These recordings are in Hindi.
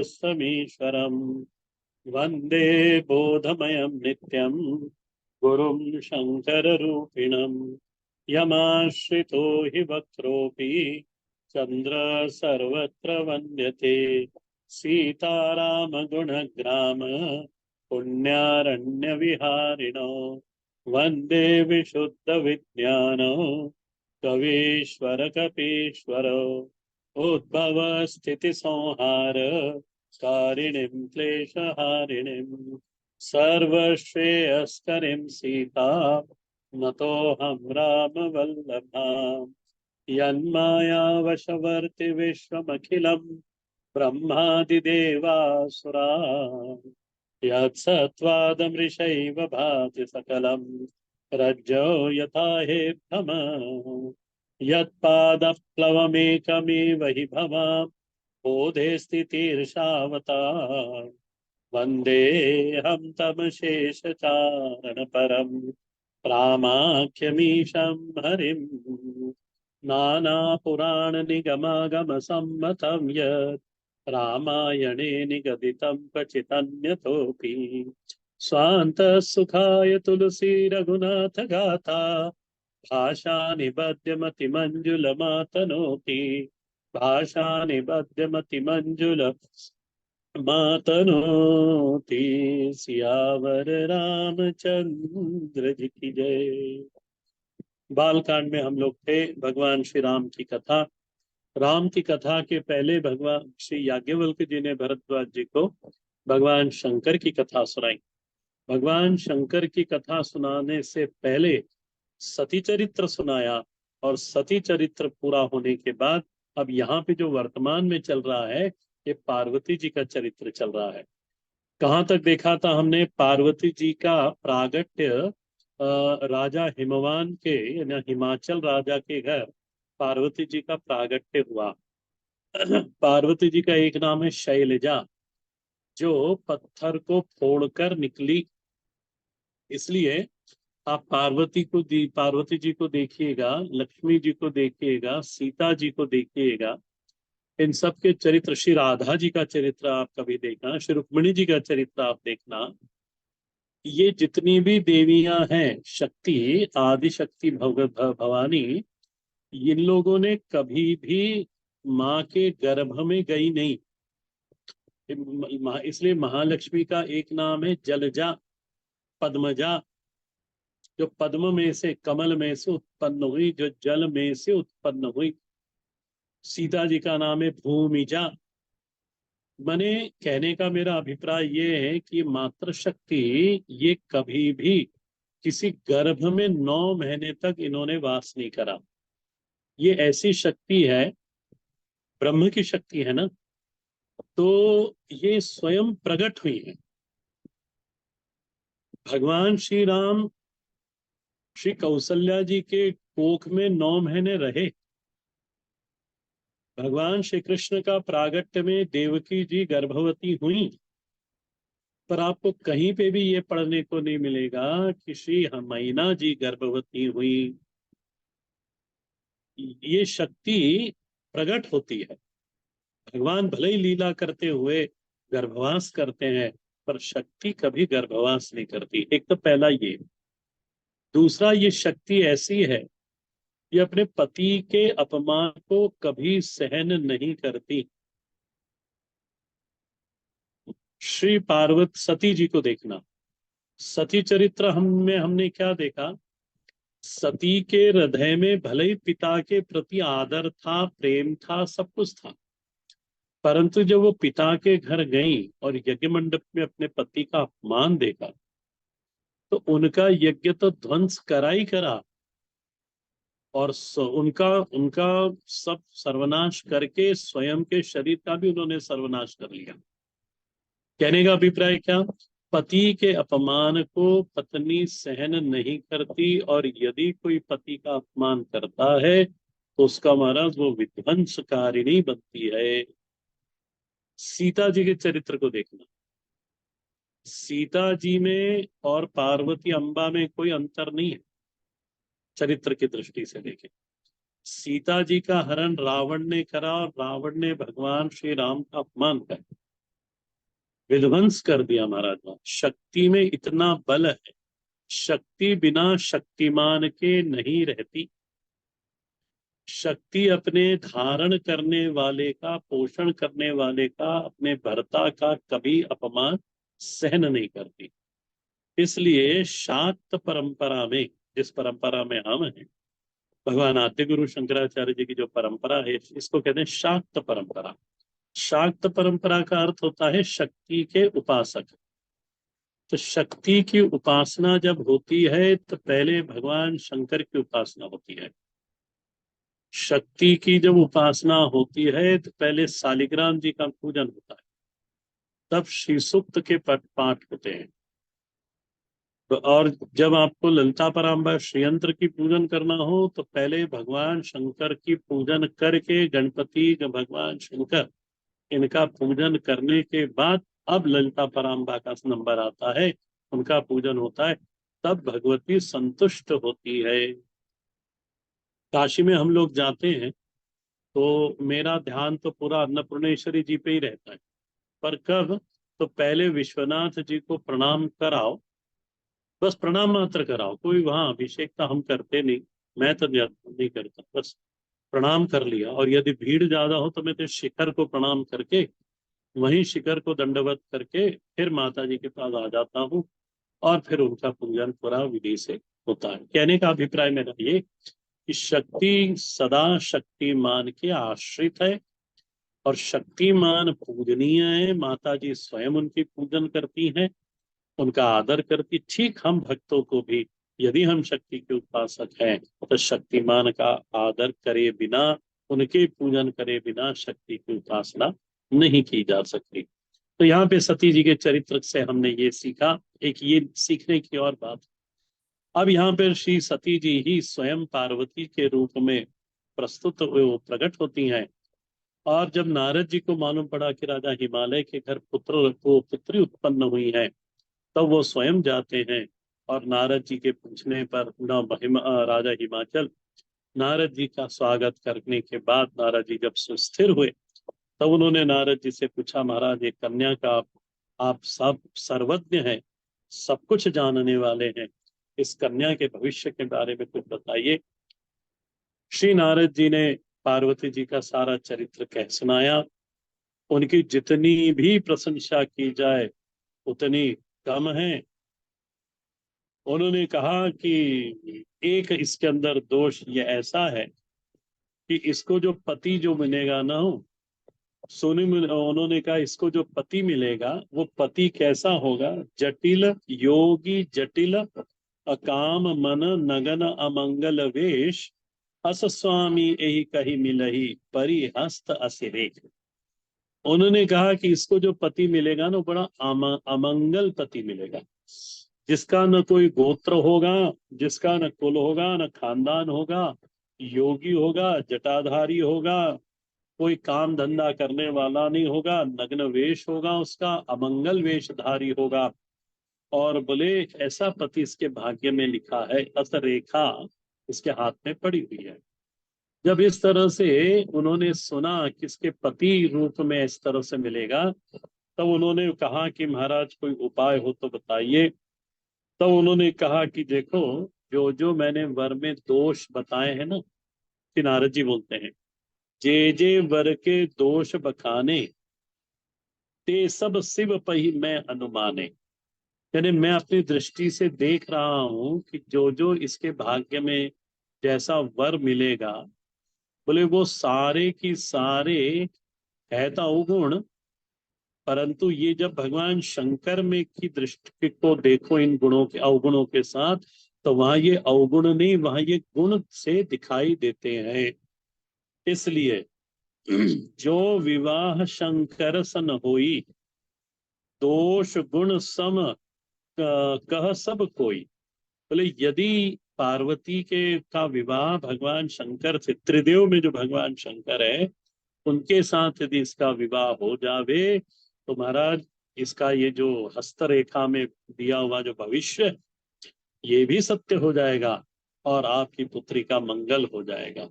सर्वस्वमीश्वरम् वन्दे बोधमयं नित्यं गुरुं शङ्कररूपिणम् यमाश्रितो हि वक्रोऽपि चन्द्र सर्वत्र वन्द्यते सीतारामगुणग्राम पुण्यारण्यविहारिणो वन्दे विशुद्धविज्ञानो कवीश्वर कपीश्वरो उद्भव स्थिति संहार कारिणीं क्लेशहारिणीं सर्वश्रेयस्करीं सीता नतोऽहं रामवल्लभाम् यन्मायावशवर्ति विश्वमखिलं ब्रह्मादिदेवासुरा यत्सत्त्वादमृषैव भाति सकलं रज्जो यथा हेद्धम यत्पादप्लवमेकमेव हि भवाम् बोधे स्थितिर्षावता वन्देऽहं तमशेषचारणपरम् रामाख्यमीशं हरिम् नानापुराणनिगमागमसम्मतं यत् रामायणे निगदितं क्वचिदन्यतोऽपि स्वान्तः सुखाय तुलसी रघुनाथ गाथा भाषा निबध्यमतिमञ्जुलमातनोति भाषा निबध्यमतिमञ्जुल मातनोति सियावर रामचंद्र जी की जय। बालकांड में हम लोग थे। भगवान श्री राम की कथा। राम की कथा के पहले भगवान श्री याज्ञवल्क्य जी ने भरद्वाज जी को भगवान शंकर की कथा सुनाई। भगवान शंकर की कथा सुनाने से पहले सती चरित्र सुनाया और सती चरित्र पूरा होने के बाद अब यहाँ पे जो वर्तमान में चल रहा है ये पार्वती जी का चरित्र चल रहा है। कहाँ तक देखा था हमने? पार्वती जी का प्रागट्य राजा हिमवान के यानी हिमाचल राजा के घर पार्वती जी का प्रागट्य हुआ। पार्वती जी का एक नाम है शैलजा, जो पत्थर को फोड़कर निकली। इसलिए आप पार्वती जी को देखिएगा, लक्ष्मी जी को देखिएगा, सीता जी को देखिएगा, इन सब के चरित्र, श्री राधा जी का चरित्र आप कभी देखना, श्री रुक्मिणी जी का चरित्र आप देखना। ये जितनी भी देवियां हैं, शक्ति, आदि शक्ति, भवानी, इन लोगों ने कभी भी माँ के गर्भ में गई नहीं। इसलिए महालक्ष्मी का एक नाम है जलजा, पद्मजा, जो पद्म में से, कमल में से उत्पन्न हुई, जो जल में से उत्पन्न हुई। सीता जी का नाम है भूमिजा। मैंने कहने का मेरा अभिप्राय ये है कि मातृशक्ति ये कभी भी किसी गर्भ में 9 महीने तक इन्होंने वास नहीं करा। ये ऐसी शक्ति है, ब्रह्म की शक्ति है ना, तो ये स्वयं प्रकट हुई है। भगवान श्री राम श्री कौशल्या जी के कोख में 9 महीने रहे। भगवान श्री कृष्ण का प्रागट्य में देवकी जी गर्भवती हुई, पर आपको कहीं पे भी ये पढ़ने को नहीं मिलेगा कि श्री मैना जी गर्भवती हुई। ये शक्ति प्रकट होती है। भगवान भले ही लीला करते हुए गर्भवास करते हैं, पर शक्ति कभी गर्भवास नहीं करती। एक तो पहला ये। दूसरा, ये शक्ति ऐसी है, ये अपने पति के अपमान को कभी सहन नहीं करती। श्री पार्वती सती जी को देखना, सती चरित्र हमने क्या देखा? सती के हृदय में भले ही पिता के प्रति आदर था, प्रेम था, सब कुछ था, परंतु जब वो पिता के घर गई और यज्ञ मंडप में अपने पति का अपमान देखा, तो उनका यज्ञ तो ध्वंस करा ही करा, और उनका उनका सब सर्वनाश करके स्वयं के शरीर का भी उन्होंने सर्वनाश कर लिया। कहने का अभिप्राय क्या? पति के अपमान को पत्नी सहन नहीं करती, और यदि कोई पति का अपमान करता है तो उसका महाराज वो विध्वंसकारिणी बनती है। सीता जी के चरित्र को देखना, सीता जी में और पार्वती अम्बा में कोई अंतर नहीं है चरित्र की दृष्टि से देखें। सीता जी का हरण रावण ने करा और रावण ने भगवान श्री राम का अपमान किया। विध्वंस कर दिया महाराज ने। शक्ति में इतना बल है, शक्ति बिना शक्तिमान के नहीं रहती। शक्ति अपने धारण करने वाले का, पोषण करने वाले का, अपने भर्ता का कभी अपमान सहन नहीं करती। इसलिए शाक्त परंपरा में, जिस परंपरा में हम हैं, भगवान आद्य गुरु शंकराचार्य जी की जो परंपरा है, इसको कहते हैं शाक्त परंपरा। शाक्त परंपरा का अर्थ होता है शक्ति के उपासक। तो शक्ति की उपासना जब होती है तो पहले भगवान शंकर की उपासना होती है। शक्ति की जब उपासना होती है तो पहले शालिग्राम जी का पूजन होता है, तब श्री सूक्त के पाठ होते हैं। तो और जब आपको ललिता पराम्बा श्रीयंत्र की पूजन करना हो तो पहले भगवान शंकर की पूजन करके, गणपति भगवान शंकर इनका पूजन करने के बाद अब ललिता पराम्बा का नंबर आता है, उनका पूजन होता है, तब भगवती संतुष्ट होती है। काशी में हम लोग जाते हैं तो मेरा ध्यान तो पूरा अन्नपूर्णेश्वरी जी पे ही रहता है। पर कब, तो पहले विश्वनाथ जी को प्रणाम कराओ, बस प्रणाम मात्र कराओ, कोई वहां अभिषेक का हम करते नहीं, मैं तो नहीं करता, बस प्रणाम कर लिया। और यदि भीड़ ज्यादा हो तो मैं तो शिखर को प्रणाम करके, वहीं शिखर को दंडवत करके फिर माता जी के पास आ जाता हूँ, और फिर उनका पूजन पूरा विधि से होता है। कहने का अभिप्राय मेरा ये कि शक्ति सदा शक्तिमान के आश्रित है, और शक्तिमान पूजनीय है। माता जी स्वयं उनकी पूजन करती हैं, उनका आदर करती। ठीक हम भक्तों को भी, यदि हम शक्ति के उपासक हैं, तो शक्तिमान का आदर करे बिना, उनके पूजन करे बिना शक्ति की उपासना नहीं की जा सकती। तो यहाँ पे सती जी के चरित्र से हमने ये सीखा, एक ये सीखने की और बात। अब यहाँ पर श्री सती जी ही स्वयं पार्वती के रूप में प्रस्तुत प्रकट होती हैं। और जब नारद जी को मालूम पड़ा कि राजा हिमालय के घर पुत्री उत्पन्न हुई है, तब वो स्वयं जाते हैं। और नारद जी के पूछने पर राजा हिमाचल नारद जी का स्वागत करने के बाद नारद जी जब सुस्थिर हुए, तब उन्होंने नारद जी से पूछा, महाराज ये कन्या का आप सब सर्वज्ञ हैं, सब कुछ जानने वाले हैं, इस कन्या के भविष्य के बारे में कुछ बताइए। श्री नारद जी ने पार्वती जी का सारा चरित्र कह सुनाया। उनकी जितनी भी प्रशंसा की जाए उतनी कम है। उन्होंने कहा कि एक इसके अंदर दोष ये ऐसा है कि इसको जो पति जो मिलेगा ना, उन्होंने कहा इसको जो पति मिलेगा वो पति कैसा होगा, जटिल योगी, जटिल अकाम मन नगन अमंगल वेश, अस स्वामी यही कही मिलही परिहस्त असिरे। उन्होंने कहा कि इसको जो पति मिलेगा ना, बड़ा अमंगल पति मिलेगा, जिसका न कोई गोत्र होगा, जिसका न कुल होगा, न खानदान होगा, योगी होगा, जटाधारी होगा, कोई काम धंधा करने वाला नहीं होगा, नग्न वेश होगा, उसका अमंगल वेशधारी होगा। और बोले ऐसा पति इसके भाग्य में लिखा है, अस रेखा इसके हाथ में पड़ी हुई है। जब इस तरह से उन्होंने सुना कि इसके पति रूप में इस तरह से मिलेगा, तब उन्होंने कहा कि महाराज कोई उपाय हो तो बताइए। तब उन्होंने कहा कि देखो, जो जो मैंने वर में दोष बताए हैं ना, कि नारद जी बोलते हैं, जे जे वर के दोष बखाने, ते सब शिव पही मैं अनुमाने। यानी मैं अपनी दृष्टि से देख रहा हूं कि जो जो इसके भाग्य में जैसा वर मिलेगा, बोले वो सारे की सारे है तो अवगुण, परंतु ये जब भगवान शंकर में की दृष्टि को देखो इन गुणों के अवगुणों के साथ, तो वहां ये अवगुण नहीं, वहां ये गुण से दिखाई देते हैं। इसलिए जो विवाह शंकर सन होई, दोष गुण सम कह सब कोई। बोले यदि पार्वती के का विवाह भगवान शंकर से, त्रिदेव में जो भगवान शंकर है उनके साथ यदि इसका विवाह हो जावे, तो महाराज इसका ये जो हस्तरेखा में दिया हुआ जो भविष्य, ये भी सत्य हो जाएगा, और आपकी पुत्री का मंगल हो जाएगा।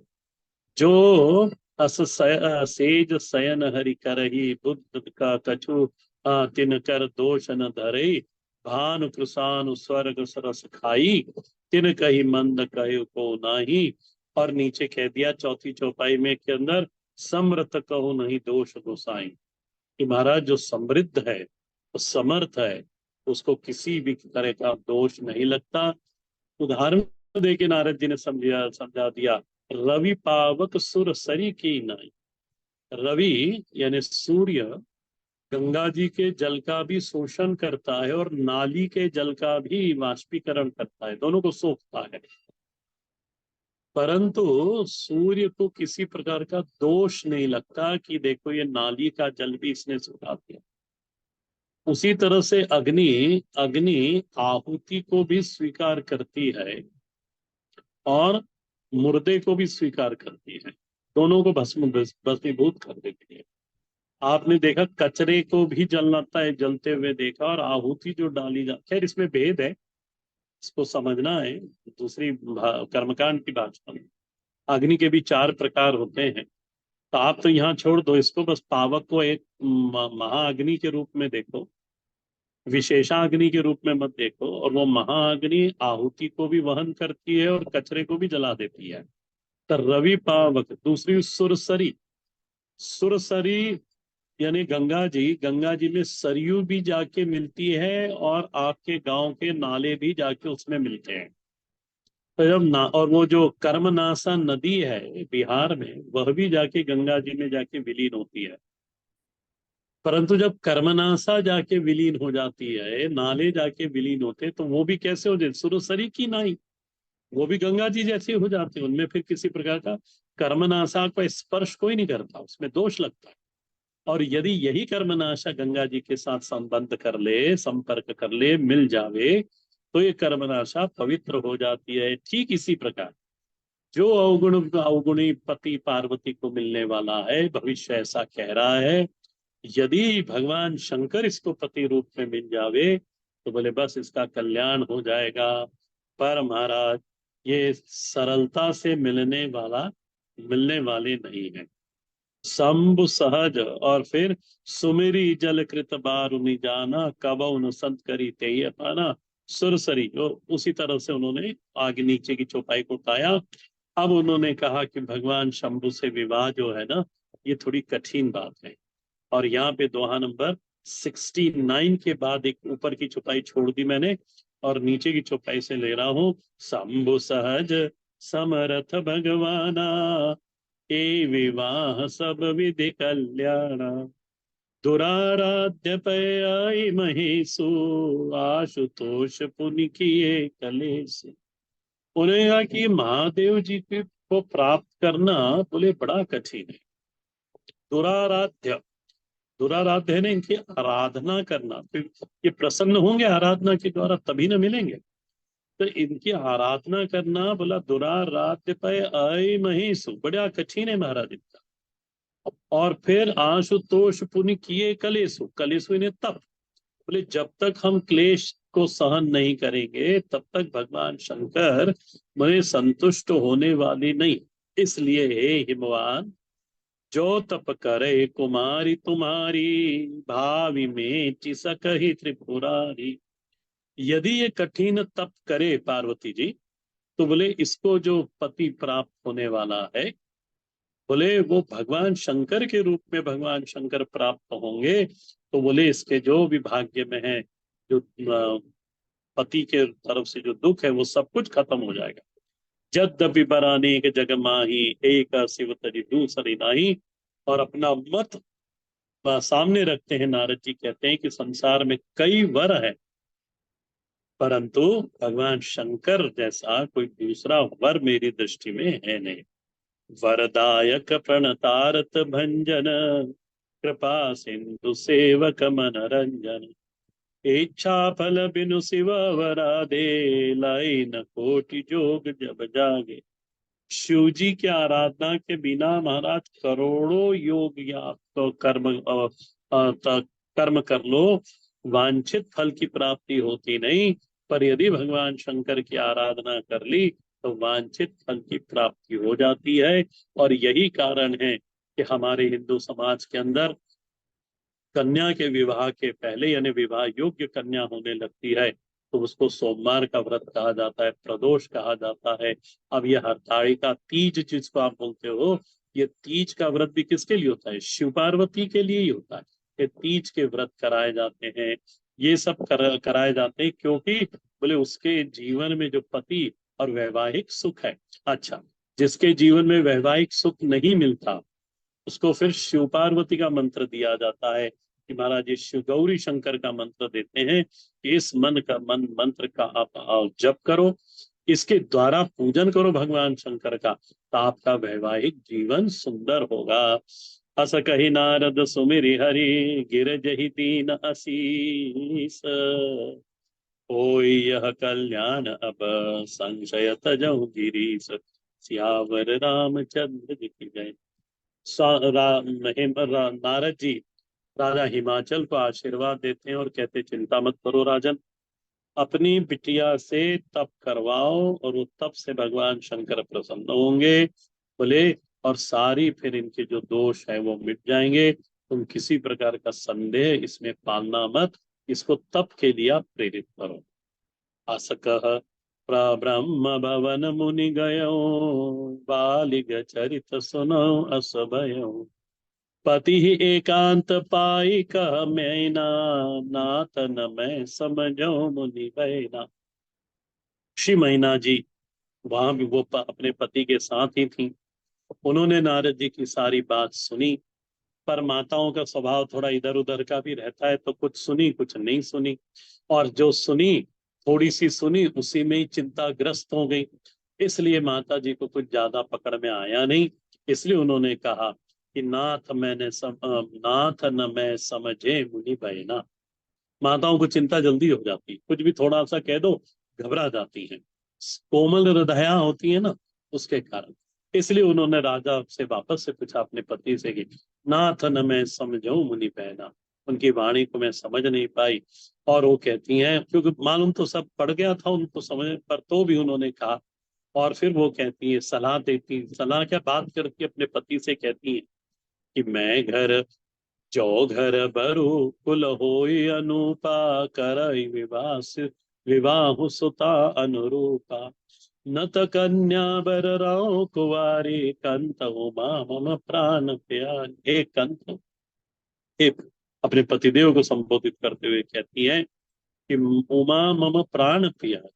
जो सेज शयन हरि करही, बुद्ध का कछु तिनकर दोष न धरे, भानु कृषानु स्वर्ग सरस खाई, तिन कही मंद कहे को नाही। और नीचे कह दिया चौथी चौपाई में के अंदर, समृत कहो नहीं दोष गोसाई, कि महाराज जो समृद्ध है, वो समर्थ है, उसको किसी भी तरह का दोष नहीं लगता। उदाहरण दे के नारद जी ने समझा दिया, रवि पावक सुर सरी की नाई। रवि यानी सूर्य गंगा जी के जल का भी शोषण करता है और नाली के जल का भी वाष्पीकरण करता है, दोनों को सोखता है। परंतु सूर्य को किसी प्रकार का दोष नहीं लगता कि देखो ये नाली का जल भी इसने सुखा दिया। उसी तरह से अग्नि अग्नि आहुति को भी स्वीकार करती है और मुर्दे को भी स्वीकार करती है, दोनों को भस्मीभूत कर देती है। आपने देखा कचरे को भी जलता है, जलते हुए देखा, और आहुति जो डाली जा, खैर इसमें भेद है, इसको समझना है दूसरी कर्मकांड की भाषा में। अग्नि के भी 4 प्रकार होते हैं, तो आप तो यहाँ छोड़ दो इसको, बस पावक को एक महाअग्नि के रूप में देखो, विशेषाग्नि के रूप में मत देखो। और वो महाअग्नि आहुति को भी वहन करती है और कचरे को भी जला देती है। तो रवि पावक। दूसरी सुरसरी। सुरसरी यानी गंगा जी में सरयू भी जाके मिलती है और आपके गांव के नाले भी जाके उसमें मिलते हैं। तो जब ना, और वो जो कर्मनाशा नदी है बिहार में, वह भी जाके गंगा जी में जाके विलीन होती है। परंतु जब कर्मनाशा जाके विलीन हो जाती है, नाले जाके विलीन होते, तो वो भी कैसे हो जाते, सुरसरी की नाई, वो भी गंगा जी जैसे हो जाते हैं। उनमें फिर किसी प्रकार का कर्मनाशा का स्पर्श कोई नहीं करता, उसमें दोष लगता है। और यदि यही कर्मनाशा गंगा जी के साथ संबंध कर ले, संपर्क कर ले, मिल जावे, तो ये कर्मनाशा पवित्र हो जाती है। ठीक इसी प्रकार जो अवगुण अवगुणी पति पार्वती को मिलने वाला है, भविष्य ऐसा कह रहा है, यदि भगवान शंकर इसको पति रूप में मिल जावे तो बोले बस इसका कल्याण हो जाएगा। पर महाराज ये सरलता से मिलने वाले नहीं है। शंभु सहज, और फिर सुमेरी जल कृत बारुनि जाना, कबौ न संत करी ते पाना। सुरसरी जो उसी तरह से उन्होंने आगे नीचे की चौपाई को उठाया। अब उन्होंने कहा कि भगवान शंभु से विवाह जो है ना, ये थोड़ी कठिन बात है। और यहाँ पे दोहा नंबर 69 के बाद एक ऊपर की चौपाई छोड़ दी मैंने और नीचे की चौपाई से ले रहा हूं। शंभु सहज समरथ भगवाना, ए विवाह सब विधि कल्याणा, दुराराध्य पय महेशु, आशुतोष पुनि किए कलेश। उन्होंने कहा कि महादेव जी को प्राप्त करना बोले बड़ा कठिन है। दुराराध्य, दुराराध्य है ना, इनकी आराधना करना, फिर ये प्रसन्न होंगे आराधना के द्वारा, तभी ना मिलेंगे। तो इनकी आराधना करना बोला दुराराध्य पे अय महेशु, बड़ा कठिन है महाराज इनका। और फिर आशुतोष पुनि किए कलेशु, कलेशु इन्हें तप, बोले जब तक हम क्लेश को सहन नहीं करेंगे तब तक भगवान शंकर में संतुष्ट होने वाली नहीं। इसलिए हे हिमवान, जो तप करे कुमारी तुम्हारी, भावी में चिसकहि त्रिपुरारी। यदि ये कठिन तप करे पार्वती जी, तो बोले इसको जो पति प्राप्त होने वाला है, बोले वो भगवान शंकर के रूप में भगवान शंकर प्राप्त होंगे, तो बोले इसके जो भी भाग्य में है, जो पति के तरफ से जो दुख है वो सब कुछ खत्म हो जाएगा। जद्यपि बराने के जग माही, एक शिव तरी दूसरी नाही। और अपना मत सामने रखते हैं, नारद जी कहते हैं कि संसार में कई वर है, परंतु भगवान शंकर जैसा कोई दूसरा वर मेरी दृष्टि में है नहीं। वरदायक प्रणतारत भंजन, कृपा सिंधु सेवक मनरंजन, इच्छा फल बिनु शिव वरा दे, लाई न कोटि जोग जब जागे। शिव जी की आराधना के बिना महाराज करोड़ों योग या तो कर्म कर लो, वांछित फल की प्राप्ति होती नहीं। पर यदि भगवान शंकर की आराधना कर ली तो वांछित फल की प्राप्ति हो जाती है। और यही कारण है कि हमारे हिंदू समाज के अंदर कन्या के विवाह के पहले यानी विवाह योग्य कन्या होने लगती है तो उसको सोमवार का व्रत कहा जाता है, प्रदोष कहा जाता है। अब यह हरतालिका तीज जिसको आप बोलते हो, ये तीज का व्रत भी किसके लिए होता है? शिव पार्वती के लिए ही होता है। ये तीज के व्रत कराए जाते हैं, ये सब कराए जाते हैं क्योंकि बोले उसके जीवन में जो पति और वैवाहिक सुख है। अच्छा, जिसके जीवन में वैवाहिक सुख नहीं मिलता उसको फिर शिव पार्वती का मंत्र दिया जाता है कि महाराज ये शिव गौरी शंकर का मंत्र देते हैं कि इस मंत्र का आप जप करो, इसके द्वारा पूजन करो भगवान शंकर का, तो आपका वैवाहिक जीवन सुंदर होगा। अस कही नारद सुमिरि हरि, गिर जहि दीन असीस, होय यह कल्याण अब संशय तजहु गिरीश, सियावर रामचंद्र की जय। नारद जी राजा हिमाचल को आशीर्वाद देते हैं और कहते हैं, चिंता मत करो राजन, अपनी बिटिया से तप करवाओ और वो तप से भगवान शंकर प्रसन्न होंगे। बोले और सारी फिर इनके जो दोष है वो मिट जाएंगे। तुम किसी प्रकार का संदेह इसमें पालना मत, इसको तप के लिए आप प्रेरित करो। असकह प्रब्रह्म भवन मुनि गयो, बालिग चरित सुनो अस भयो, पति ही एकांत पाई कह मैना, नाथ न मैं समझो मुनि बैना। श्री मैना जी वहां भी वो अपने पति के साथ ही थी। उन्होंने नारद जी की सारी बात सुनी, पर माताओं का स्वभाव थोड़ा इधर उधर का भी रहता है, तो कुछ सुनी कुछ नहीं सुनी, और जो सुनी थोड़ी सी सुनी उसी में ही चिंताग्रस्त हो गई। इसलिए माता जी को कुछ ज्यादा पकड़ में आया नहीं। इसलिए उन्होंने कहा कि नाथ न मैं समझे मुनि बहना। माताओं को चिंता जल्दी हो जाती है, कुछ भी थोड़ा सा कह दो घबरा जाती हैं, कोमल हृदया होती है ना, उसके कारण। इसलिए उन्होंने राजा से वापस से पूछा अपने पति से कि नाथ न मैं समझूं मुनि बहना, उनकी वाणी को मैं समझ नहीं पाई। और वो कहती हैं, क्योंकि मालूम तो सब पड़ गया था उनको समझ पर, तो भी उन्होंने कहा। और फिर वो कहती है, सलाह देती, सलाह क्या बात करके अपने पति से कहती है कि मैं घर जो घर बरु कुल होई अनुपा, करई विवास विवाह सुता अनुरूपा, न त कन्या बर राव कुवारी, कंत उमा मम प्राण प्यारी। एक कंत, एक अपने पतिदेव को संबोधित करते हुए कहती है कि उमा मम प्राण प्यारी।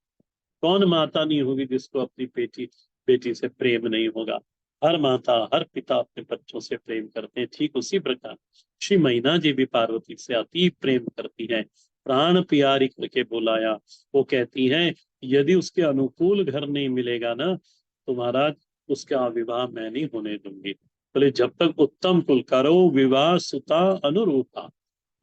कौन माता नहीं होगी जिसको अपनी बेटी बेटी से प्रेम नहीं होगा? हर माता हर पिता अपने बच्चों से प्रेम करते हैं। ठीक उसी प्रकार श्री मैना जी भी पार्वती से अति प्रेम करती हैं, प्राण प्यारी करके बुलाया। वो कहती हैं, यदि उसके अनुकूल घर नहीं मिलेगा ना तो महाराज उसका विवाह मैं नहीं होने दूंगी। बोले जब तक उत्तम कुल करो विवाह सुता अनुरूपा,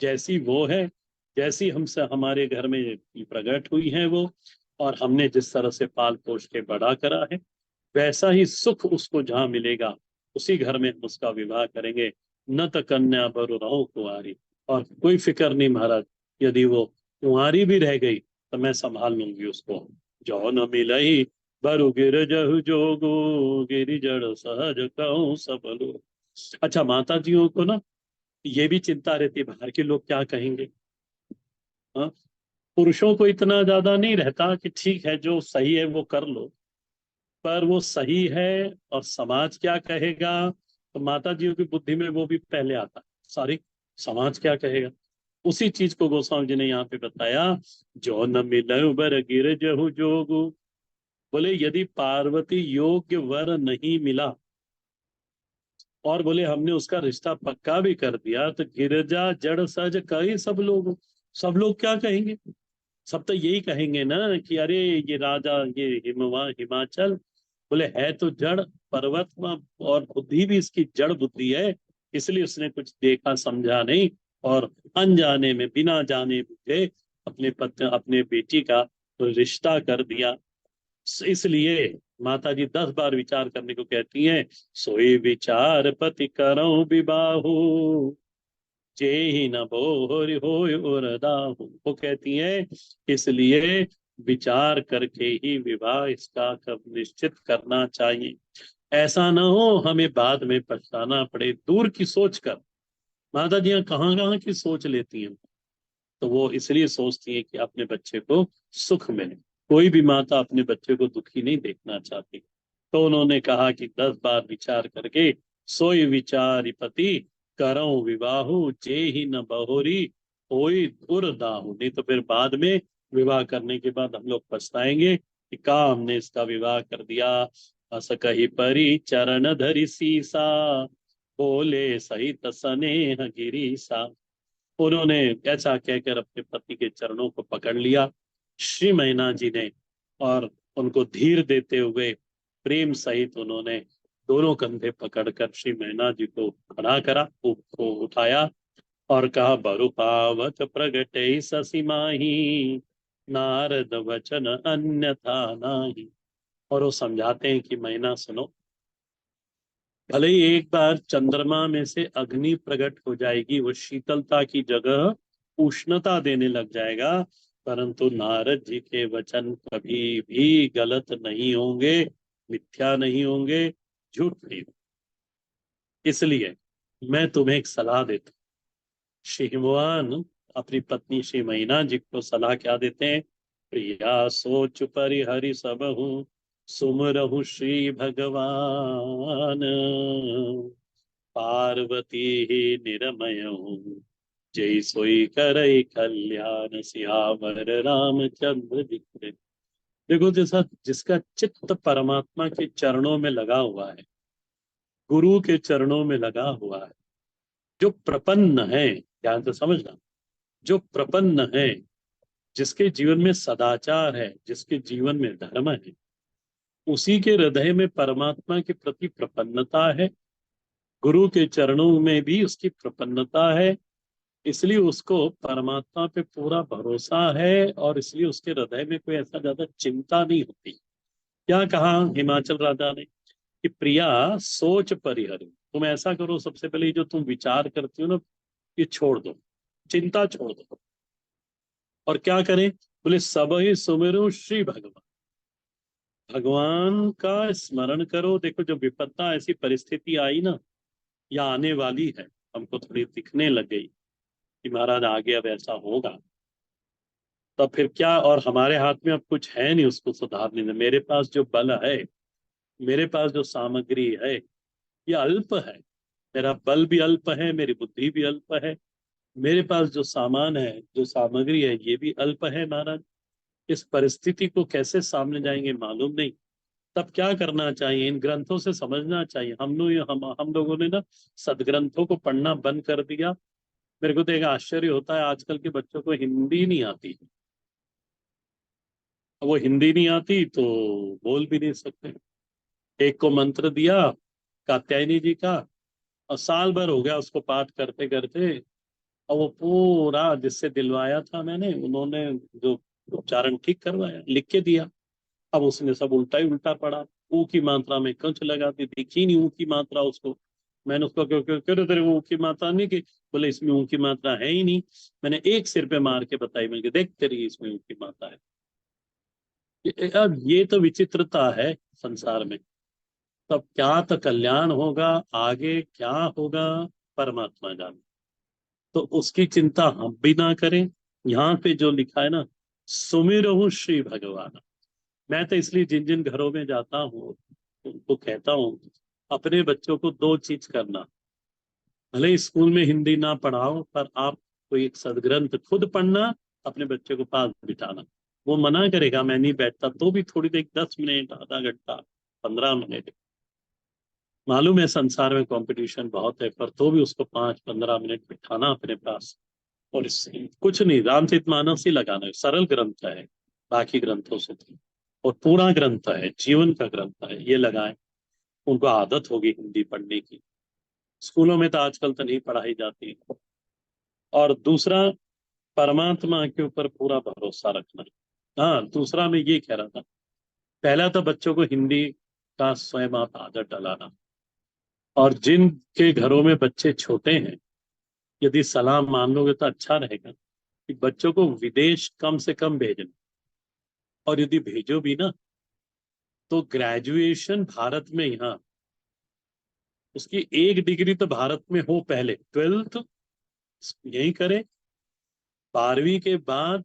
जैसी वो है, जैसी हमसे हमारे घर में प्रकट हुई है वो, और हमने जिस तरह से पाल पोष के बड़ा करा है, वैसा ही सुख उसको जहां मिलेगा उसी घर में हम उसका विवाह करेंगे। न त कन्या बरु रहो कुंवारी, और कोई फिक्र नहीं महाराज, यदि वो कुंवारी भी रह गई तो मैं संभाल लूंगी उसको। जो न मिलई बरु गिर जहु जोगु, गिरि जड़ सहज कहूँ सब लोग। अच्छा, माता जियों को ना ये भी चिंता रहती है बाहर के लोग क्या कहेंगे। हाँ, पुरुषों को इतना ज्यादा नहीं रहता कि ठीक है जो सही है वो कर लो, पर वो सही है और समाज क्या कहेगा, तो माता जी की बुद्धि में वो भी पहले आता है, सॉरी, समाज क्या कहेगा। उसी चीज को गोस्वामी जी ने यहाँ पे बताया, जो न मिले बर गिर जहु जोगु। बोले यदि पार्वती योग्य वर नहीं मिला और बोले हमने उसका रिश्ता पक्का भी कर दिया, तो गिरजा जड़ सज कई सब लोग, सब लोग क्या कहेंगे? सब तो यही कहेंगे ना कि अरे ये राजा ये हिमाचल बोले है तो जड़ पर्वत में, और बुद्धि भी इसकी जड़ बुद्धि है, इसलिए उसने कुछ देखा समझा नहीं, और अनजाने में बिना जाने बुझे अपने पति अपने बेटी का रिश्ता कर दिया। इसलिए माता जी 10 बार विचार करने को कहती हैं, सोई विचार पति करो विबाहु, जे ही न बोहरि होय और दाहु। वो कहती है इसलिए विचार करके ही विवाह इसका कब निश्चित करना चाहिए, ऐसा ना हो हमें बाद में पछताना पड़े। दूर की सोच कर माता जी कहाँ कहाँ की सोच लेती हैं। तो वो इसलिए सोचती है कि अपने बच्चे को सुख मिले। कोई भी माता अपने बच्चे को दुखी नहीं देखना चाहती। तो उन्होंने कहा कि 10 बार विचार करके सोई विचारी पति करो विवाहु जे ही न बहोरी होई दुर्दाहु। नहीं तो फिर बाद में विवाह करने के बाद हम लोग पछताएंगे कि का हमने इसका विवाह कर दिया। अस कही परी चरण धरि सीसा बोले सहित स्नेह गिरीसा। उन्होंने ऐसा कहकर अपने पति के चरणों को पकड़ लिया श्री मैना जी ने, और उनको धीर देते हुए प्रेम सहित उन्होंने दोनों कंधे पकड़कर श्री मैना जी को खड़ा करा, को उठाया और कहा बरु पावक प्रगटे ससी माही नारद वचन अन्यथा नाही। और वो समझाते हैं कि मैना सुनो, भले ही एक बार चंद्रमा में से अग्नि प्रकट हो जाएगी, वो शीतलता की जगह उष्णता देने लग जाएगा, परंतु नारद जी के वचन कभी भी गलत नहीं होंगे, मिथ्या नहीं होंगे, झूठ नहीं होंगे। इसलिए मैं तुम्हें एक सलाह देता हूँ। श्री भगवान अपनी पत्नी श्री मैना जी को सलाह क्या देते हैं? प्रिया सोच परिहरि सब हूँ सुमरहु श्री भगवान पार्वती ही निरमय हूँ जय सोई करई कल्याण सियावर रामचंद्र दिखरे। देखो, जैसा जिसका चित्त परमात्मा के चरणों में लगा हुआ है, गुरु के चरणों में लगा हुआ है, जो प्रपन्न है, ध्यान से समझना, जो प्रपन्न है, जिसके जीवन में सदाचार है, जिसके जीवन में धर्म है, उसी के हृदय में परमात्मा के प्रति प्रपन्नता है, गुरु के चरणों में भी उसकी प्रपन्नता है। इसलिए उसको परमात्मा पे पूरा भरोसा है, और इसलिए उसके हृदय में कोई ऐसा ज्यादा चिंता नहीं होती। क्या कहा हिमाचल राजा ने कि प्रिया सोच परिहर, तुम ऐसा करो, सबसे पहले जो तुम विचार करती हो ना, ये छोड़ दो, चिंता छोड़ दो। और क्या करें? बोले सब ही सुमिरो श्री भगवान, भगवान का स्मरण करो। देखो, जब विपत्ता ऐसी परिस्थिति आई ना, या आने वाली है, हमको थोड़ी दिखने लग गई कि महाराज आगे अब ऐसा होगा, तब फिर क्या? और हमारे हाथ में अब कुछ है नहीं उसको सुधारने में। मेरे पास जो बल है, मेरे पास जो सामग्री है, ये अल्प है। मेरा बल भी अल्प है, मेरी बुद्धि भी अल्प है, मेरे पास जो सामान है, जो सामग्री है, ये भी अल्प है महाराज। इस परिस्थिति को कैसे सामने जाएंगे मालूम नहीं। तब क्या करना चाहिए? इन ग्रंथों से समझना चाहिए। हम लोगों ने ना सदग्रंथों को पढ़ना बंद कर दिया। मेरे को तो एक आश्चर्य होता है, आजकल के बच्चों को हिंदी नहीं आती। अब वो हिंदी नहीं आती तो बोल भी नहीं सकते। एक को मंत्र दिया कात्यायनी जी का, और साल भर हो गया उसको पाठ करते करते, और वो पूरा जिससे दिलवाया था मैंने, उन्होंने जो उच्चारण ठीक करवाया, लिख के दिया, अब उसने सब उल्टा ही उल्टा पढ़ा। ऊ की मात्रा में कंच लगा दी, दिखी नहीं ऊ की मात्रा उसको। मैंने उसको क्यों क्यों क्यों तेरे वो ऊ की मात्रा नहीं की? बोले इसमें ऊ की मात्रा है ही नहीं। मैंने एक सिर पे मार के बताई, मैंने कहा, देख तेरी इसमें ऊ की मात्रा है। अब ये तो विचित्रता है संसार में। तब क्या तो कल्याण होगा, आगे क्या होगा, परमात्मा जाने। तो उसकी चिंता हम भी ना करें। यहाँ पे जो लिखा है ना, सुमिरहु श्री भगवान। मैं तो इसलिए जिन जिन घरों में जाता हूँ उनको कहता हूँ, अपने बच्चों को दो चीज करना। भले ही स्कूल में हिंदी ना पढ़ाओ, पर आप कोई एक सदग्रंथ खुद पढ़ना, अपने बच्चे को पास बिठाना। वो मना करेगा मैं नहीं बैठता, तो भी थोड़ी देर, 10 मिनट, आधा घंटा, 15 मिनट। मालूम है संसार में कंपटीशन बहुत है, पर तो भी उसको 5-15 मिनट बिठाना अपने पास। और कुछ नहीं, रामचरितमानस ही लगाना है, सरल ग्रंथ है बाकी ग्रंथों से तो। और पूरा ग्रंथ है, जीवन का ग्रंथ है, ये लगाएं। उनको आदत होगी हिंदी पढ़ने की। स्कूलों में तो आजकल तो नहीं पढ़ाई जाती। और दूसरा, परमात्मा के ऊपर पूरा भरोसा रखना। हाँ, दूसरा मैं ये कह रहा था, पहला तो बच्चों को हिंदी का स्वयं आप आदत डलाना। और जिनके घरों में बच्चे छोटे हैं, यदि सलाह मान लोगे तो अच्छा रहेगा कि बच्चों को विदेश कम से कम भेजना। और यदि भेजो भी ना, तो ग्रेजुएशन भारत में, यहाँ उसकी 1 डिग्री तो भारत में हो, पहले 12th यही करे। 12वीं के बाद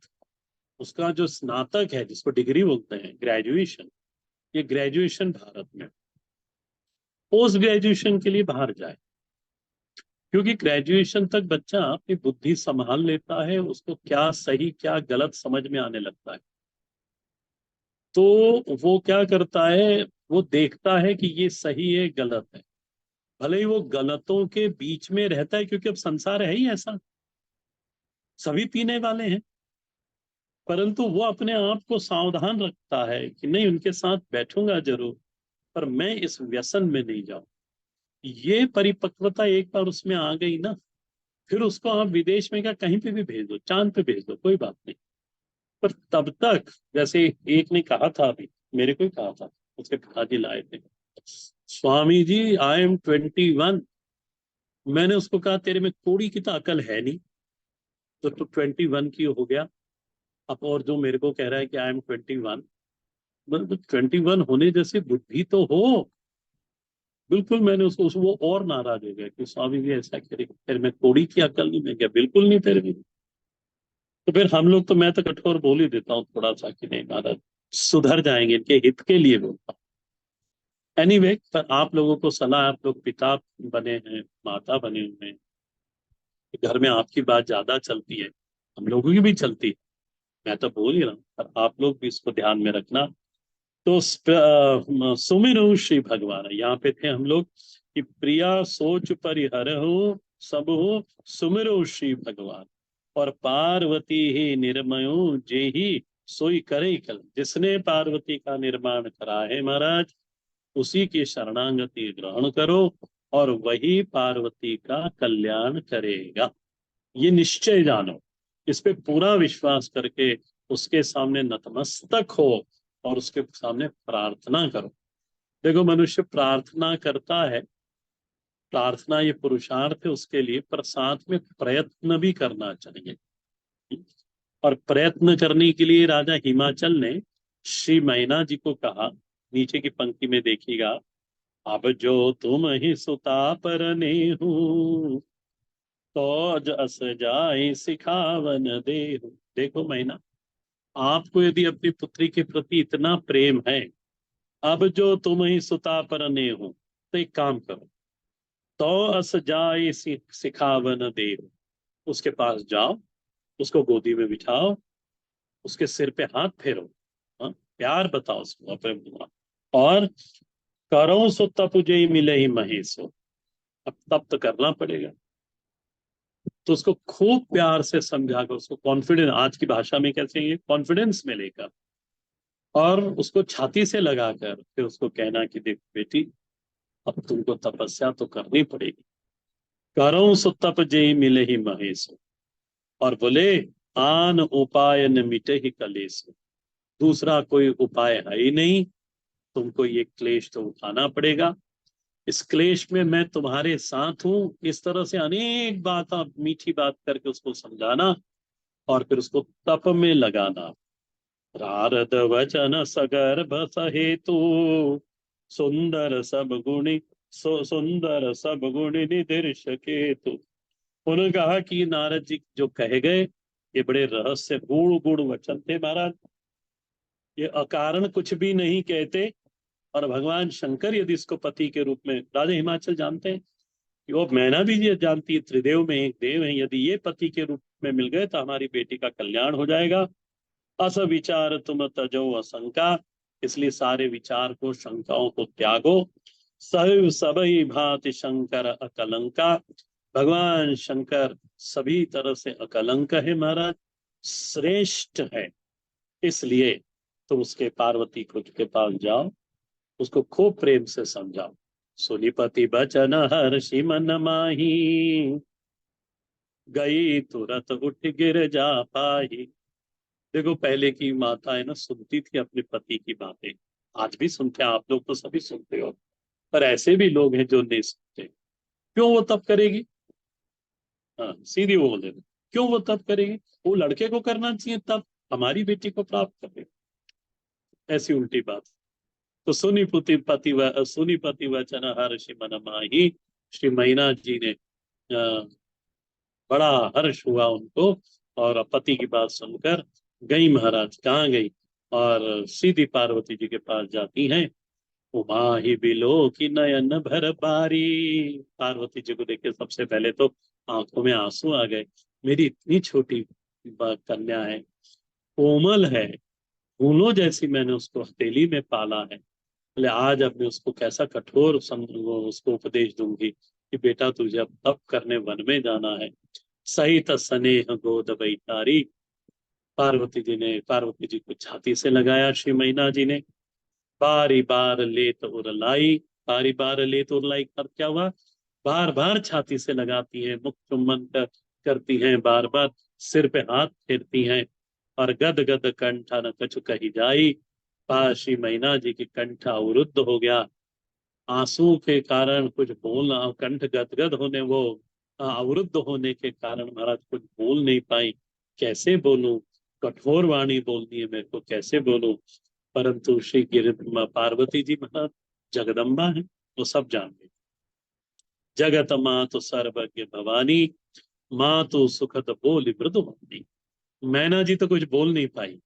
उसका जो स्नातक है, जिसको डिग्री बोलते हैं, ग्रेजुएशन, ये ग्रेजुएशन भारत में, पोस्ट ग्रेजुएशन के लिए बाहर जाए। क्योंकि ग्रेजुएशन तक बच्चा अपनी बुद्धि संभाल लेता है, उसको क्या सही क्या गलत समझ में आने लगता है। तो वो क्या करता है, वो देखता है कि ये सही है गलत है, भले ही वो गलतों के बीच में रहता है, क्योंकि अब संसार है ही ऐसा, सभी पीने वाले हैं। परंतु वो अपने आप को सावधान रखता है कि नहीं, उनके साथ बैठूंगा जरूर, पर मैं इस व्यसन में नहीं जाऊं। ये परिपक्वता एक बार उसमें आ गई ना, फिर उसको आप विदेश में क्या कहीं पे भी भेज दो, चांद पे भेज दो, कोई बात नहीं। पर तब तक, जैसे एक ने कहा था अभी, मेरे को ही कहा था, उसके पिताजी लाए थे, स्वामी जी आई एम 21। मैंने उसको कहा तेरे में थोड़ी की तो अकल है नहीं, तो तू 21 की हो गया। अब और जो मेरे को कह रहा है कि आई एम 21, मतलब 21 होने जैसी बुद्धि तो हो। बिल्कुल, मैंने वो और नाराज हो गया कि स्वामी जी ऐसा करे, फिर मैं थोड़ी की अकल नहीं, मैं क्या बिल्कुल नहीं तेरे में। तो फिर हम लोग तो, मैं तो कठोर बोल ही देता हूँ थोड़ा सा कि नहीं महाराज, सुधर जाएंगे, इनके हित के लिए बोलता हूँ। एनीवे, पर आप लोगों को सलाह, आप लोग पिता बने हैं, माता बने हुए हैं, घर में आपकी बात ज्यादा चलती है, हम लोगों की भी चलती है, मैं तो बोल ही रहा हूँ, पर आप लोग भी इसको ध्यान में रखना। तो सुमिरो श्री भगवान, यहाँ पे थे हम लोग कि प्रिया सोच परिहरहु सब हो, सुमिरो श्री भगवान। और पार्वती ही निर्मयो जेहि सोई करे कल, जिसने पार्वती का निर्माण करा है महाराज, उसी की शरणागति ग्रहण करो, और वही पार्वती का कल्याण करेगा। ये निश्चय जानो, इस पे पूरा विश्वास करके उसके सामने नतमस्तक हो, और उसके सामने प्रार्थना करो। देखो, मनुष्य प्रार्थना करता है, प्रार्थना ये पुरुषार्थ है उसके लिए, पर साथ में प्रयत्न भी करना चाहिए। और प्रयत्न करने के लिए राजा हिमाचल ने श्री मैना जी को कहा, नीचे की पंक्ति में देखिएगा, अब जो तुम ही सुता परने हूँ, तो जस जाए सिखावन देहु। देखो मैना, आपको यदि अपनी पुत्री के प्रति इतना प्रेम है, अब जो तुम ही सुता परने हो, तो एक काम करो, तो अस जाए सिखावन देहु, उसके पास जाओ, उसको गोदी में बिठाओ, उसके सिर पे हाथ फेरो, हाँ? प्यार बताओ उसको अपने, और करो सो तप जे मिले ही महेशो। अब तप तो करना पड़ेगा, तो उसको खूब प्यार से समझा कर, उसको कॉन्फिडेंस, आज की भाषा में कैसे, ये कॉन्फिडेंस में लेकर, और उसको छाती से लगाकर फिर उसको कहना कि देख बेटी, अब तुमको तपस्या तो करनी पड़ेगी, करो सो तप जे मिले ही महेश। और बोले, आन उपाय न मिटे ही कलेश, दूसरा कोई उपाय है ही नहीं, तुमको ये क्लेश तो उठाना पड़ेगा। इस क्लेश में मैं तुम्हारे साथ हूं। इस तरह से अनेक बात, आप मीठी बात करके उसको समझाना, और फिर उसको तप में लगाना। रारद वचन सगर्भ सहेतु, सुंदर सब गुणी, सुंदर सब गुण निदर्श केतु। उन्होंने कहा कि नारद जी जो कहे गए, ये बड़े रहस्य गूढ़ गूढ़ वचन थे महाराज, ये अकारण कुछ भी नहीं कहते। और भगवान शंकर यदि इसको पति के रूप में, राजा हिमाचल जानते हैं कि वो, मैना भी ये जानती है, त्रिदेव में एक देव है, यदि ये पति के रूप में मिल गए तो हमारी बेटी का कल्याण हो जाएगा। अस विचार तुम तजो असंका, इसलिए सारे विचार को, शंकाओं को त्यागो। सहिव सबई भांति शंकर अकलंका, भगवान शंकर सभी तरह से अकलंक है महाराज, श्रेष्ठ है। इसलिए तुम उसके, पार्वती को के पास जाओ, उसको खूब प्रेम से समझाओ। सुनिपति बचन हर्षि मन माही, गई तुरंत उठ गिर जा पाही। देखो, पहले की माताएं ना सुनती थी अपने पति की बातें, आज भी सुनते हैं, आप लोग तो सभी सुनते हो, पर ऐसे भी लोग हैं जो नहीं सुनते। क्यों वो तब करेगी? हाँ, सीधी वो बोल देते, क्यों वो तब करेगी, वो लड़के को करना चाहिए तब, हमारी बेटी को प्राप्त कर, ऐसी उल्टी बात। तो सुनी पति वचन हर्षि मन माही, श्री मैना जी ने बड़ा हर्ष हुआ उनको, और पति की बात सुनकर गई महाराज। कहाँ गई? और सीधी पार्वती जी के पास जाती हैं। उमा ही बिलो की नयन भर बारी। पार्वती जी को देखे सबसे पहले तो आंखों में आंसू आ गए। मेरी इतनी छोटी कन्या है, कोमल है, फूलों जैसी, मैंने उसको हथेली में पाला है। बोले आज अब मैं उसको कैसा कठोर उसको उपदेश दूंगी कि बेटा तुझे अब तप करने वन में जाना है। सहित स्नेह गोद बैठारी। पार्वती जी को छाती से लगाया श्री मैना जी ने। बारी बार लेत उरलाई। बारी बार लेत उरलाई कर क्या हुआ? बार बार छाती से लगाती हैं, मुख चुम्बन करती हैं, बार बार सिर पे हाथ फेरती हैं। और गद गद कंठा न कछु कही जाई। श्री मैना जी की कंठ अवरुद्ध हो गया। आंसू के कारण कुछ बोलना, कंठ गदगद होने, वो अवरुद्ध होने के कारण महाराज कुछ बोल नहीं पाई। कैसे बोलूं? कठोर वाणी बोलनी है मेरे को, कैसे बोलूं? परंतु श्री गिर पार्वती जी महाराज जगदम्बा है, वो सब जानते। जगत मातु सर्वज्ञ भवानी, मातु सुखद बोली मृदुमती। मैना जी तो कुछ बोल नहीं पाई,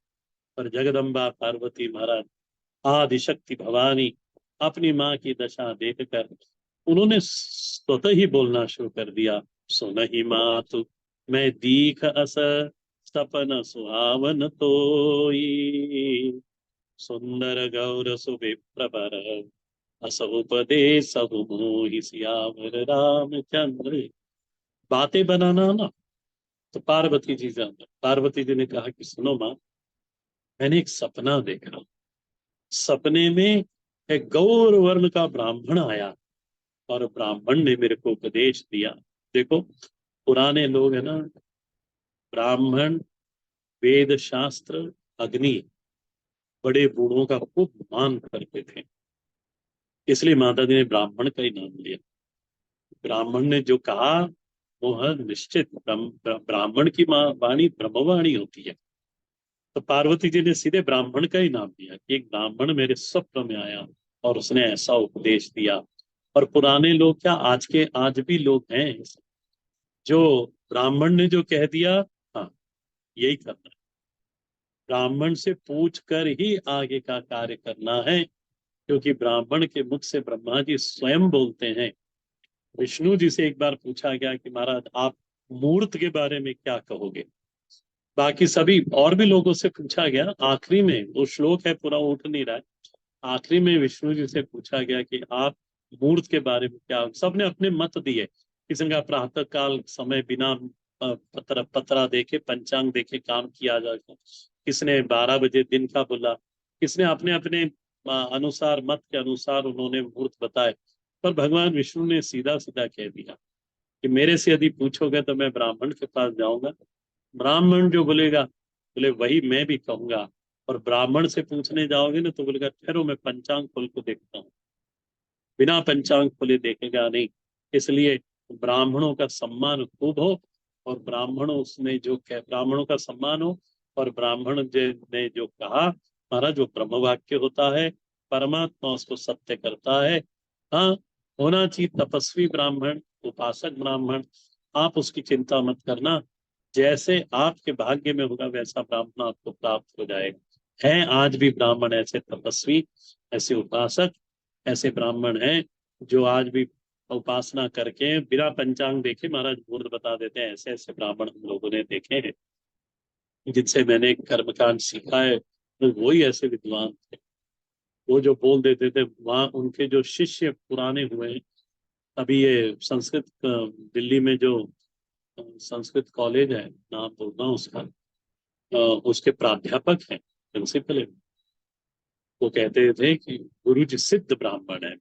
पर जगदम्बा पार्वती महाराज आदि शक्ति भवानी अपनी माँ की दशा देखकर उन्होंने स्वतः ही बोलना शुरू कर दिया। सुनहि मातु मैं दीख अस सपन सुहावन तोई। सुंदर गौर सुविप्रवर अस उपदेश सहु मोहि सियावर रामचंद्र। बातें बनाना ना, तो पार्वती जी ने कहा कि सुनो माँ, मैंने एक सपना देखा। सपने में एक गौर वर्ण का ब्राह्मण आया, और ब्राह्मण ने मेरे को उपदेश दिया। देखो, पुराने लोग है ना, ब्राह्मण, वेद शास्त्र, अग्नि, बड़े बूढ़ों का खूब मान करते थे। इसलिए माता जी ने ब्राह्मण का ही नाम लिया। ब्राह्मण ने जो कहा वो है निश्चित। ब्राह्मण की वाणी ब्रह्मवाणी होती है। तो पार्वती जी ने सीधे ब्राह्मण का ही नाम दिया कि एक ब्राह्मण मेरे स्वप्न में आया और उसने ऐसा उपदेश दिया। और पुराने लोग क्या, आज भी लोग हैं जो ब्राह्मण ने जो कह दिया, हाँ, यही करना है। ब्राह्मण से पूछ कर ही आगे का कार्य करना है, क्योंकि ब्राह्मण के मुख से ब्रह्मा जी स्वयं बोलते हैं। विष्णु जी से एक बार पूछा गया कि महाराज आप मूर्त के बारे में क्या कहोगे? बाकी सभी और भी लोगों से पूछा गया, आखिरी में वो श्लोक है पूरा उठ नहीं रहा है। आखिरी में विष्णु जी से पूछा गया कि आप मूर्त के बारे में क्या, सबने अपने मत दिए। किसी का प्रातः काल समय बिना पतरा देखे, पंचांग देखे काम किया जाएगा। किसने 12 बजे दिन का बोला। किसने अपने अपने अनुसार, मत के अनुसार उन्होंने मुहूर्त बताए। पर भगवान विष्णु ने सीधा सीधा कह दिया कि मेरे से यदि पूछोगे तो मैं ब्राह्मण के पास जाऊंगा, ब्राह्मण जो बोलेगा, बोले वही मैं भी कहूंगा। और ब्राह्मण से पूछने जाओगे ना तो बोलेगा ठहरो मैं पंचांग खोल को देखता हूँ। बिना पंचांग खोले देखेगा नहीं। इसलिए ब्राह्मणों का सम्मान खूब हो, और ब्राह्मणों का सम्मान हो। और ब्राह्मण ने जो कहा महाराज वो ब्रह्म वाक्य होता है। परमात्मा उसको सत्य करता है। हाँ, होना चाहिए तपस्वी ब्राह्मण, उपासक ब्राह्मण। आप उसकी चिंता मत करना, जैसे आपके भाग्य में होगा वैसा ब्राह्मण आपको प्राप्त हो जाएगा। है आज भी ब्राह्मण ऐसे तपस्वी, ऐसे उपासक, ऐसे ब्राह्मण हैं जो आज भी उपासना करके बिना पंचांग देखे महाराज मुहूर्त बता देते हैं। ऐसे ऐसे ब्राह्मण हम लोगों ने देखे हैं जिनसे मैंने कर्मकांड सीखा है, तो वही ऐसे विद्वान थे। वो जो बोल देते थे, वहाँ उनके जो शिष्य पुराने हुए हैं। अभी ये संस्कृत दिल्ली में जो संस्कृत कॉलेज है, नाम बोलना उसका, उसके प्राध्यापक हैं, प्रिंसिपल है। वो कहते थे कि गुरु जी सिद्ध ब्राह्मण है,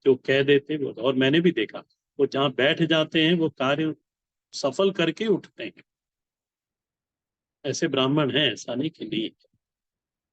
जो कह देते वो। और मैंने भी देखा, वो जहाँ बैठ जाते हैं वो कार्य सफल करके उठते हैं। ऐसे ब्राह्मण हैं, ऐसा नहीं कि नहीं।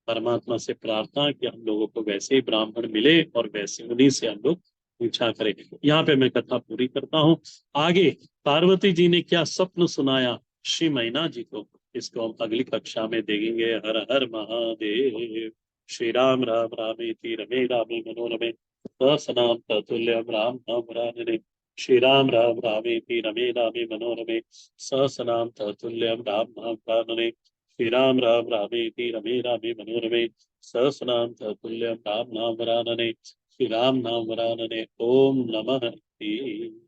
परमात्मा से प्रार्थना कि हम लोगों को वैसे ही ब्राह्मण मिले और वैसे उन्हीं से हम लोग पूछा करें। यहाँ पे मैं कथा पूरी करता हूँ। आगे पार्वती जी ने क्या स्वप्न सुनाया श्री मैना जी को, इसको हम अगली कक्षा में देखेंगे। हर हर महादेव। श्री राम राम रामेति रमे रामे मनोरमे सहस्रनाम ततुल्यम राम नाम वरानने। श्री राम राम रामेति रमे रामे मनोरमे सहस्रनाम तत्तुल्यं राम नाम वरानने। श्री राम राम रामेति रमे रामे मनोरमे सहस्रनाम तत्तुल्यं राम नाम वरानने। श्री राम नाम वरानने। ओम नमः शिवाय।